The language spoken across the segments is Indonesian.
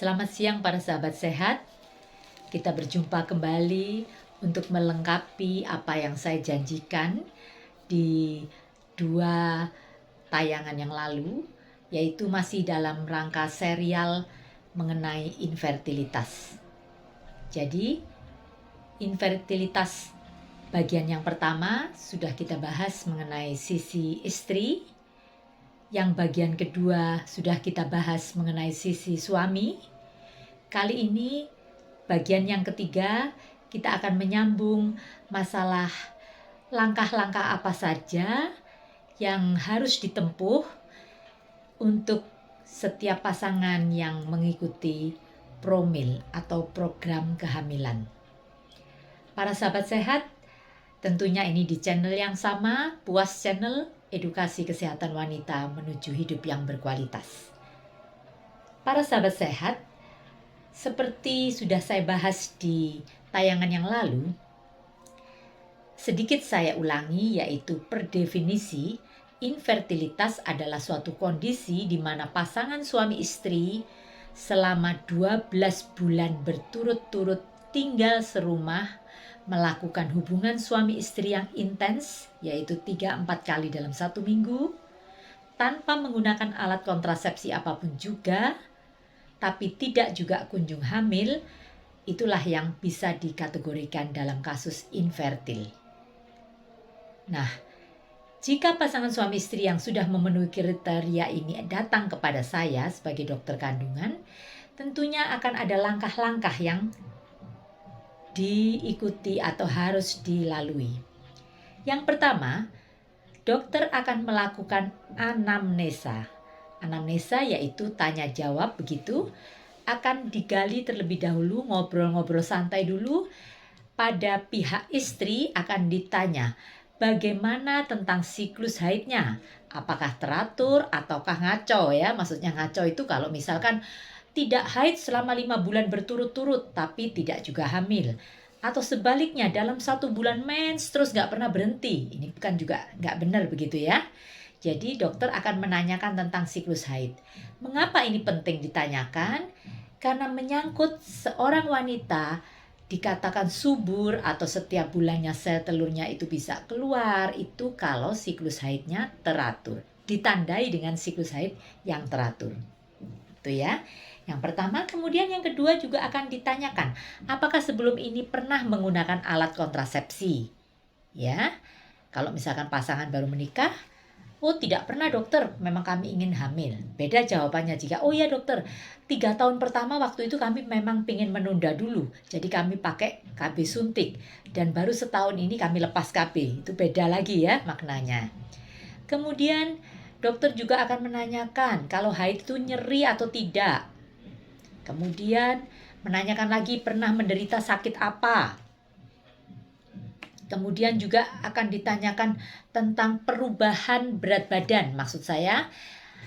Selamat siang para sahabat sehat. Kita berjumpa kembali untuk melengkapi apa yang saya janjikan di 2 tayangan yang lalu, yaitu masih dalam rangka serial mengenai infertilitas. Jadi, infertilitas bagian yang pertama sudah kita bahas mengenai sisi istri. Yang bagian kedua sudah kita bahas mengenai sisi suami. Kali ini bagian yang ketiga kita akan menyambung masalah langkah-langkah apa saja yang harus ditempuh untuk setiap pasangan yang mengikuti promil atau program kehamilan. Para sahabat sehat, tentunya ini di channel yang sama, Puas Channel, Edukasi Kesehatan Wanita Menuju Hidup yang Berkualitas. Para sahabat sehat, seperti sudah saya bahas di tayangan yang lalu, sedikit saya ulangi, yaitu per definisi, infertilitas adalah suatu kondisi di mana pasangan suami istri selama 12 bulan berturut-turut tinggal serumah, melakukan hubungan suami istri yang intens, yaitu 3-4 kali dalam 1 minggu, tanpa menggunakan alat kontrasepsi apapun juga, tapi tidak juga kunjung hamil. Itulah yang bisa dikategorikan dalam kasus infertil. Nah, jika pasangan suami istri yang sudah memenuhi kriteria ini datang kepada saya sebagai dokter kandungan, tentunya akan ada langkah-langkah yang diikuti atau harus dilalui. Yang pertama, dokter akan melakukan anamnesa. Anamnesa yaitu tanya jawab begitu, akan digali terlebih dahulu, ngobrol-ngobrol santai dulu. Pada pihak istri akan ditanya bagaimana tentang siklus haidnya, apakah teratur ataukah ngaco ya. Maksudnya ngaco itu kalau misalkan tidak haid selama 5 bulan berturut-turut tapi tidak juga hamil, atau sebaliknya dalam 1 bulan mens terus gak pernah berhenti. Ini kan juga gak benar begitu ya. Jadi dokter akan menanyakan tentang siklus haid. Mengapa ini penting ditanyakan? Karena menyangkut seorang wanita dikatakan subur atau setiap bulannya sel telurnya itu bisa keluar, itu kalau siklus haidnya teratur. Ditandai dengan siklus haid yang teratur. Itu ya. Yang pertama, kemudian yang kedua juga akan ditanyakan, apakah sebelum ini pernah menggunakan alat kontrasepsi? Ya. Kalau misalkan pasangan baru menikah, oh tidak pernah dokter, memang kami ingin hamil. Beda jawabannya jika, oh ya dokter, 3 tahun pertama waktu itu kami memang ingin menunda dulu. Jadi kami pakai KB suntik. Dan baru setahun ini kami lepas KB. Itu beda lagi ya maknanya. Kemudian dokter juga akan menanyakan kalau haid itu nyeri atau tidak. Kemudian menanyakan lagi pernah menderita sakit apa. Kemudian juga akan ditanyakan tentang perubahan berat badan. Maksud saya,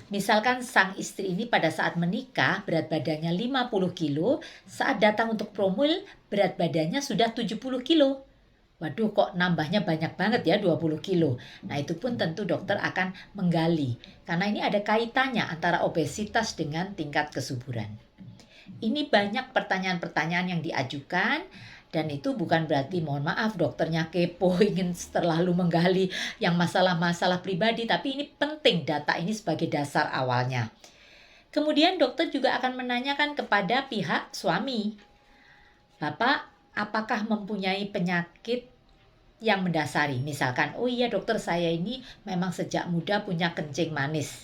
misalkan sang istri ini pada saat menikah berat badannya 50 kilo, saat datang untuk promil berat badannya sudah 70 kilo. Waduh, kok nambahnya banyak banget ya, 20 kilo. Nah, itu pun tentu dokter akan menggali. Karena ini ada kaitannya antara obesitas dengan tingkat kesuburan. Ini banyak pertanyaan-pertanyaan yang diajukan. Dan itu bukan berarti, mohon maaf, dokternya kepo, ingin terlalu menggali yang masalah-masalah pribadi. Tapi ini penting, data ini sebagai dasar awalnya. Kemudian dokter juga akan menanyakan kepada pihak suami. Bapak, apakah mempunyai penyakit yang mendasari? Misalkan, oh iya dokter, saya ini memang sejak muda punya kencing manis.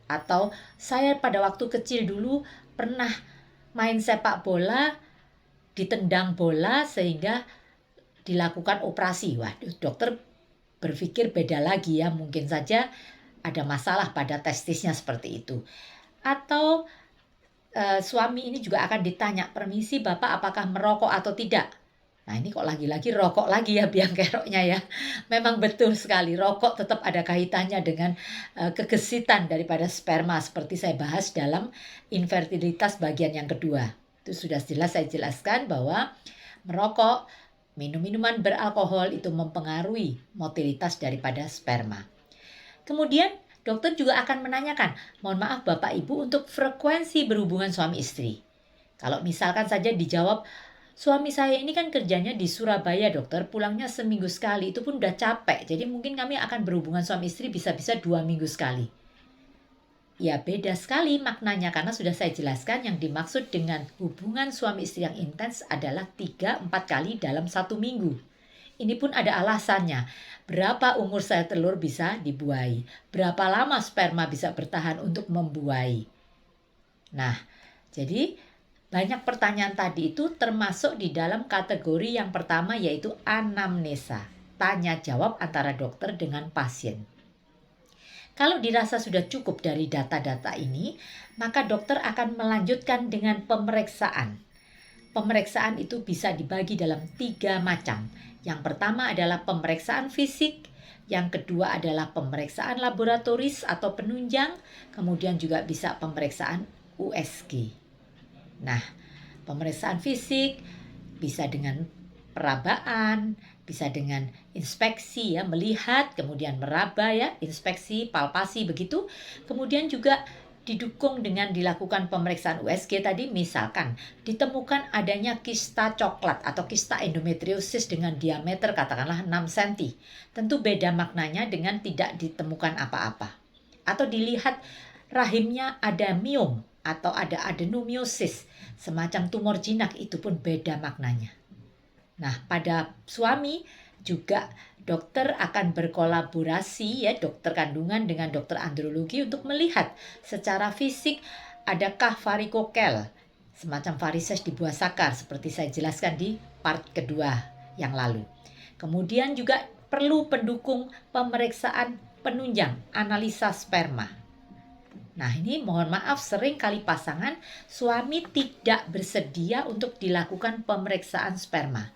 Atau saya pada waktu kecil dulu pernah main sepak bola, ditendang bola sehingga dilakukan operasi. Waduh, dokter berpikir beda lagi ya, mungkin saja ada masalah pada testisnya seperti itu. Atau suami ini juga akan ditanya, permisi Bapak apakah merokok atau tidak? Nah ini kok lagi-lagi rokok lagi ya biang keroknya ya. Memang betul sekali, rokok tetap ada kaitannya dengan kegesitan daripada sperma seperti saya bahas dalam infertilitas bagian yang kedua. Itu sudah jelas saya jelaskan bahwa merokok, minum minuman beralkohol itu mempengaruhi motilitas daripada sperma. Kemudian Dokter juga akan menanyakan, mohon maaf Bapak Ibu, untuk frekuensi berhubungan suami istri. Kalau misalkan saja dijawab, suami saya ini kan kerjanya di Surabaya dokter, pulangnya seminggu sekali, itu pun udah capek. Jadi mungkin kami akan berhubungan suami istri bisa-bisa 2 minggu sekali. Ya beda sekali maknanya karena sudah saya jelaskan yang dimaksud dengan hubungan suami istri yang intens adalah 3-4 kali dalam 1 minggu. Ini pun ada alasannya. Berapa umur sel telur bisa dibuai? Berapa lama sperma bisa bertahan untuk membuai? Nah, jadi banyak pertanyaan tadi itu termasuk di dalam kategori yang pertama yaitu anamnesa. Tanya jawab antara dokter dengan pasien. Kalau dirasa sudah cukup dari data-data ini, maka dokter akan melanjutkan dengan pemeriksaan. Pemeriksaan itu bisa dibagi dalam 3 macam. Yang pertama adalah pemeriksaan fisik, yang kedua adalah pemeriksaan laboratoris atau penunjang, kemudian juga bisa pemeriksaan USG. Nah, pemeriksaan fisik bisa dengan perabaan, bisa dengan inspeksi ya, melihat, kemudian meraba ya, inspeksi, palpasi begitu. Kemudian juga didukung dengan dilakukan pemeriksaan USG tadi, misalkan ditemukan adanya kista coklat atau kista endometriosis dengan diameter katakanlah 6 cm. Tentu beda maknanya dengan tidak ditemukan apa-apa. Atau dilihat rahimnya ada miom atau ada adenomiosis, semacam tumor jinak, itu pun beda maknanya. Nah, pada suami juga dokter akan berkolaborasi ya, dokter kandungan dengan dokter andrologi untuk melihat secara fisik adakah varikokel, semacam varises di buah sakar seperti saya jelaskan di part kedua yang lalu. Kemudian juga perlu pendukung pemeriksaan penunjang, analisa sperma. Nah, ini mohon maaf sering kali pasangan suami tidak bersedia untuk dilakukan pemeriksaan sperma.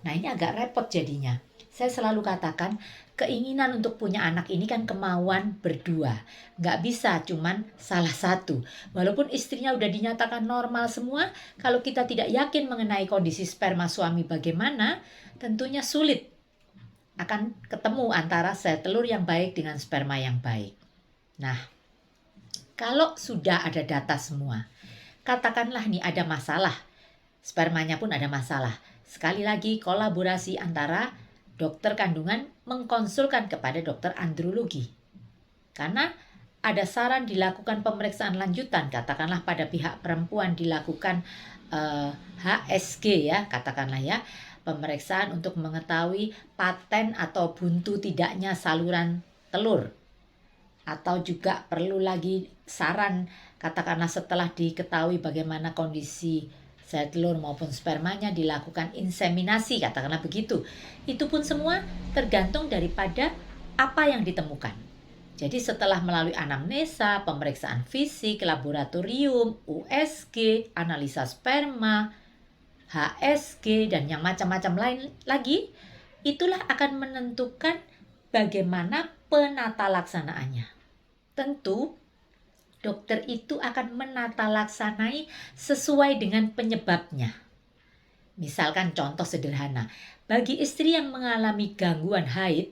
Nah, ini agak repot jadinya. Saya selalu katakan, keinginan untuk punya anak ini kan kemauan berdua. Nggak bisa cuman salah satu. Walaupun istrinya udah dinyatakan normal semua, kalau kita tidak yakin mengenai kondisi sperma suami bagaimana, tentunya sulit akan ketemu antara sel telur yang baik dengan sperma yang baik. Nah, kalau sudah ada data semua, katakanlah nih ada masalah, spermanya pun ada masalah. Sekali lagi kolaborasi antara dokter kandungan mengkonsulkan kepada dokter andrologi. Karena ada saran dilakukan pemeriksaan lanjutan, katakanlah pada pihak perempuan dilakukan HSG ya, katakanlah ya, pemeriksaan untuk mengetahui paten atau buntu tidaknya saluran telur. Atau juga perlu lagi saran, katakanlah setelah diketahui bagaimana kondisi sel telur maupun spermanya, dilakukan inseminasi, katakanlah begitu. Itu pun semua tergantung daripada apa yang ditemukan. Jadi setelah melalui anamnesa, pemeriksaan fisik, laboratorium, USG, analisa sperma, HSG, dan yang macam-macam lain lagi, itulah akan menentukan bagaimana penata laksanaannya. Tentu dokter itu akan menata laksanai sesuai dengan penyebabnya. Misalkan contoh sederhana, bagi istri yang mengalami gangguan haid,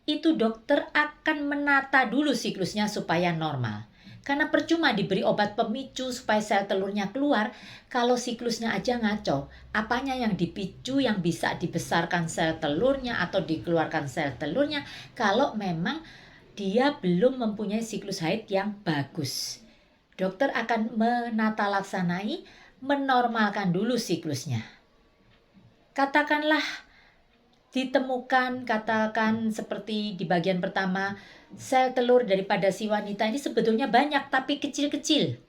itu dokter akan menata dulu siklusnya supaya normal. Karena percuma diberi obat pemicu supaya sel telurnya keluar, kalau siklusnya aja ngaco. Apanya yang dipicu yang bisa dibesarkan sel telurnya atau dikeluarkan sel telurnya kalau memang dia belum mempunyai siklus haid yang bagus. Dokter akan menata laksanai, menormalkan dulu siklusnya. Katakanlah ditemukan, katakan seperti di bagian pertama, sel telur daripada si wanita ini sebetulnya banyak tapi kecil-kecil.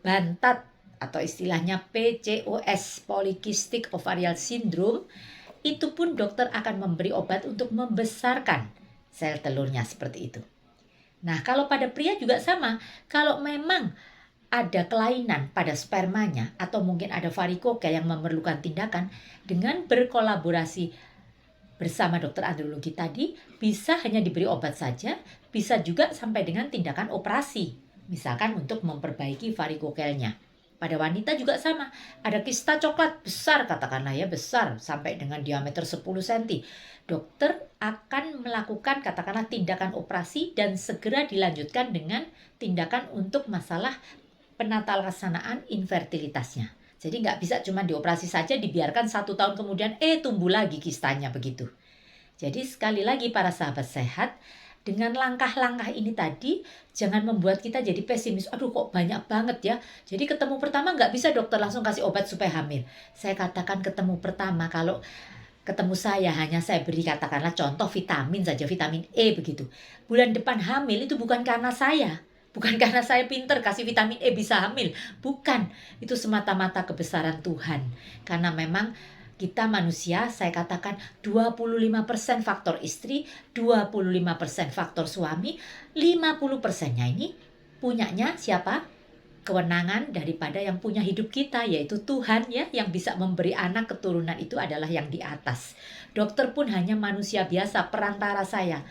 Bantat atau istilahnya PCOS, Polycystic Ovarian Syndrome, itu pun dokter akan memberi obat untuk membesarkan sel telurnya seperti itu. Nah, kalau pada pria juga sama. Kalau memang ada kelainan pada spermanya atau mungkin ada varikokel yang memerlukan tindakan, dengan berkolaborasi bersama dokter andrologi tadi, bisa hanya diberi obat saja, bisa juga sampai dengan tindakan operasi, misalkan untuk memperbaiki varikokelnya. Pada wanita juga sama. Ada kista coklat besar, katakanlah ya, besar sampai dengan diameter 10 cm. Dokter akan melakukan katakanlah tindakan operasi dan segera dilanjutkan dengan tindakan untuk masalah penatalaksanaan infertilitasnya. Jadi nggak bisa cuma dioperasi saja dibiarkan 1 tahun kemudian tumbuh lagi kistanya begitu. Jadi sekali lagi para sahabat sehat, dengan langkah-langkah ini tadi, jangan membuat kita jadi pesimis. Aduh kok banyak banget ya. Jadi ketemu pertama nggak bisa dokter langsung kasih obat supaya hamil. Saya katakan ketemu pertama, kalau ketemu saya hanya saya beri katakanlah contoh vitamin saja, vitamin E begitu. Bulan depan hamil itu bukan karena saya. Bukan karena saya pinter kasih vitamin E bisa hamil. Bukan. Itu semata-mata kebesaran Tuhan. Karena memang kita manusia, saya katakan 25% faktor istri, 25% faktor suami, 50%-nya ini punyanya siapa? Kewenangan daripada yang punya hidup kita, yaitu Tuhan ya, yang bisa memberi anak keturunan itu adalah yang di atas. Dokter pun hanya manusia biasa, perantara saya.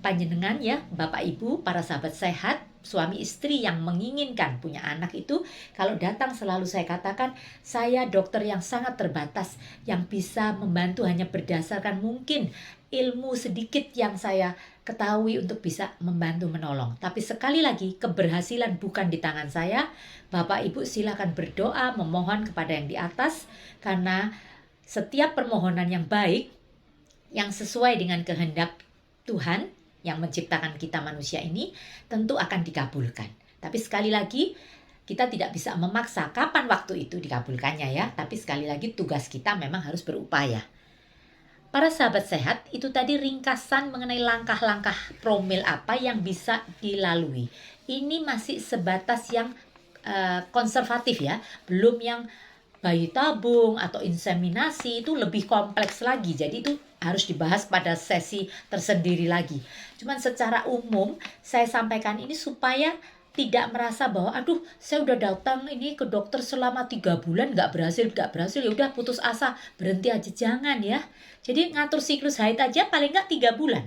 Panjenengan ya, Bapak Ibu, para sahabat sehat, suami istri yang menginginkan punya anak itu, kalau datang selalu saya katakan, saya dokter yang sangat terbatas, yang bisa membantu hanya berdasarkan mungkin ilmu sedikit yang saya ketahui untuk bisa membantu menolong. Tapi sekali lagi, keberhasilan bukan di tangan saya. Bapak Ibu silakan berdoa, memohon kepada yang di atas, karena setiap permohonan yang baik, yang sesuai dengan kehendak Tuhan, yang menciptakan kita manusia ini, tentu akan dikabulkan. Tapi sekali lagi, kita tidak bisa memaksa kapan waktu itu dikabulkannya ya. Tapi sekali lagi tugas kita memang harus berupaya. Para sahabat sehat, itu tadi ringkasan mengenai langkah-langkah promil apa yang bisa dilalui. Ini masih sebatas yang konservatif ya, belum yang bayi tabung atau inseminasi, itu lebih kompleks lagi. Jadi itu harus dibahas pada sesi tersendiri lagi. Cuman secara umum saya sampaikan ini supaya tidak merasa bahwa aduh saya udah datang ini ke dokter selama 3 bulan nggak berhasil ya udah putus asa, berhenti aja, jangan ya. Jadi ngatur siklus haid aja paling nggak 3 bulan.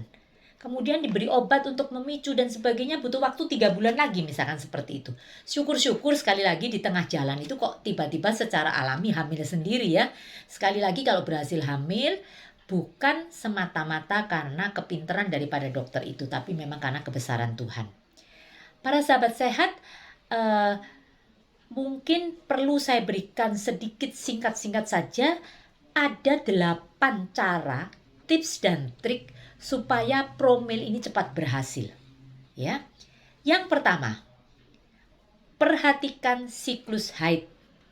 Kemudian diberi obat untuk memicu dan sebagainya butuh waktu 3 bulan lagi misalkan seperti itu. Syukur-syukur sekali lagi di tengah jalan itu kok tiba-tiba secara alami hamil sendiri ya. Sekali lagi kalau berhasil hamil bukan semata-mata karena kepintaran daripada dokter itu, tapi memang karena kebesaran Tuhan. Para sahabat sehat, mungkin perlu saya berikan sedikit singkat-singkat saja. Ada 8 cara, tips dan trik supaya promil ini cepat berhasil. Ya. Yang pertama, perhatikan siklus haid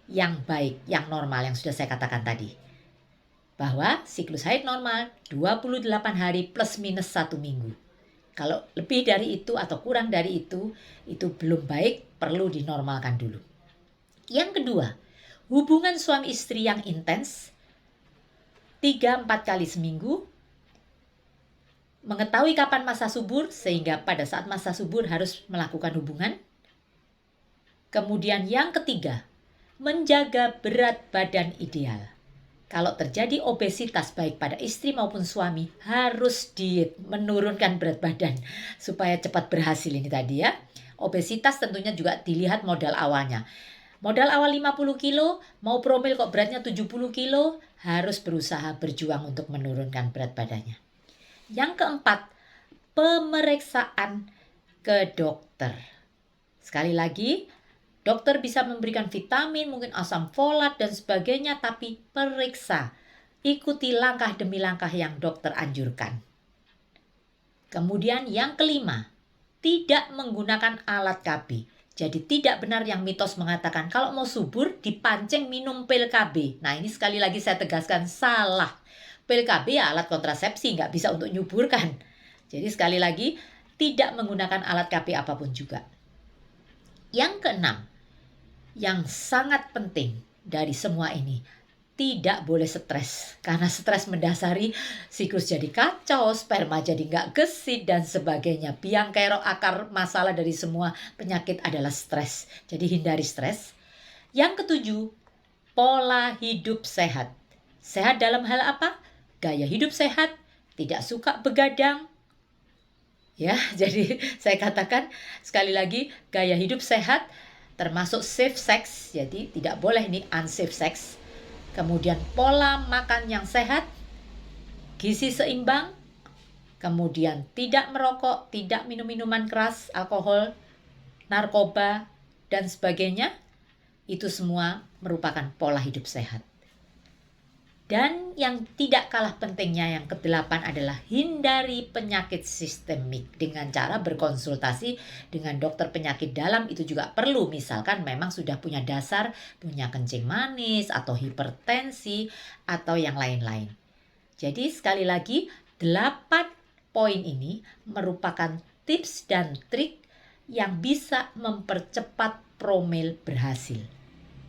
yang baik, yang normal, yang sudah saya katakan tadi. Bahwa siklus haid normal 28 hari plus minus 1 minggu. Kalau lebih dari itu atau kurang dari itu belum baik, perlu dinormalkan dulu. Yang kedua, hubungan suami istri yang intens 3-4 kali seminggu, mengetahui kapan masa subur sehingga pada saat masa subur harus melakukan hubungan. Kemudian yang ketiga, menjaga berat badan ideal. Kalau terjadi obesitas baik pada istri maupun suami, harus diet, menurunkan berat badan supaya cepat berhasil ini tadi ya. Obesitas tentunya juga dilihat modal awalnya. Modal awal 50 kilo, mau promil kok beratnya 70 kilo, harus berusaha berjuang untuk menurunkan berat badannya. Yang keempat, pemeriksaan ke dokter. Sekali lagi, dokter bisa memberikan vitamin, mungkin asam folat dan sebagainya, tapi periksa. Ikuti langkah demi langkah yang dokter anjurkan. Kemudian yang kelima, tidak menggunakan alat KB. Jadi tidak benar yang mitos mengatakan kalau mau subur dipancing minum pil KB. Nah ini sekali lagi saya tegaskan salah. Pil KB ya alat kontrasepsi, nggak bisa untuk nyuburkan. Jadi sekali lagi tidak menggunakan alat KB apapun juga. Yang keenam, yang sangat penting dari semua ini, tidak boleh stres. Karena stres mendasari siklus jadi kacau, sperma jadi nggak gesit dan sebagainya. Biang kerok akar masalah dari semua penyakit adalah stres. Jadi hindari stres. Yang ketujuh, pola hidup sehat. Sehat dalam hal apa? Gaya hidup sehat, tidak suka begadang. Ya, jadi saya katakan sekali lagi, gaya hidup sehat, termasuk safe sex, jadi tidak boleh nih unsafe sex. Kemudian pola makan yang sehat, gizi seimbang, kemudian tidak merokok, tidak minum minuman keras, alkohol, narkoba, dan sebagainya. Itu semua merupakan pola hidup sehat. Dan yang tidak kalah pentingnya yang kedelapan adalah hindari penyakit sistemik dengan cara berkonsultasi dengan dokter penyakit dalam. Itu juga perlu, misalkan memang sudah punya dasar, punya kencing manis atau hipertensi atau yang lain-lain. Jadi sekali lagi 8 poin ini merupakan tips dan trik yang bisa mempercepat promil berhasil.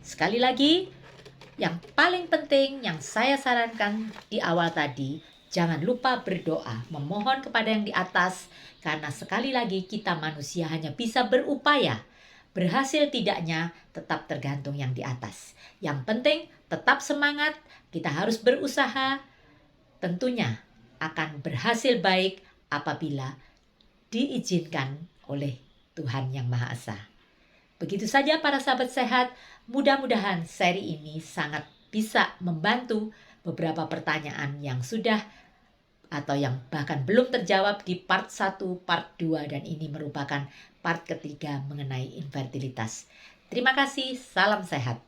Sekali lagi, yang paling penting yang saya sarankan di awal tadi, jangan lupa berdoa, memohon kepada yang di atas, karena sekali lagi kita manusia hanya bisa berupaya. Berhasil tidaknya tetap tergantung yang di atas. Yang penting tetap semangat, kita harus berusaha. Tentunya akan berhasil baik apabila diizinkan oleh Tuhan Yang Maha Esa. Begitu saja para sahabat sehat, mudah-mudahan seri ini sangat bisa membantu beberapa pertanyaan yang sudah atau yang bahkan belum terjawab di part 1, part 2, dan ini merupakan part ketiga mengenai infertilitas. Terima kasih, salam sehat.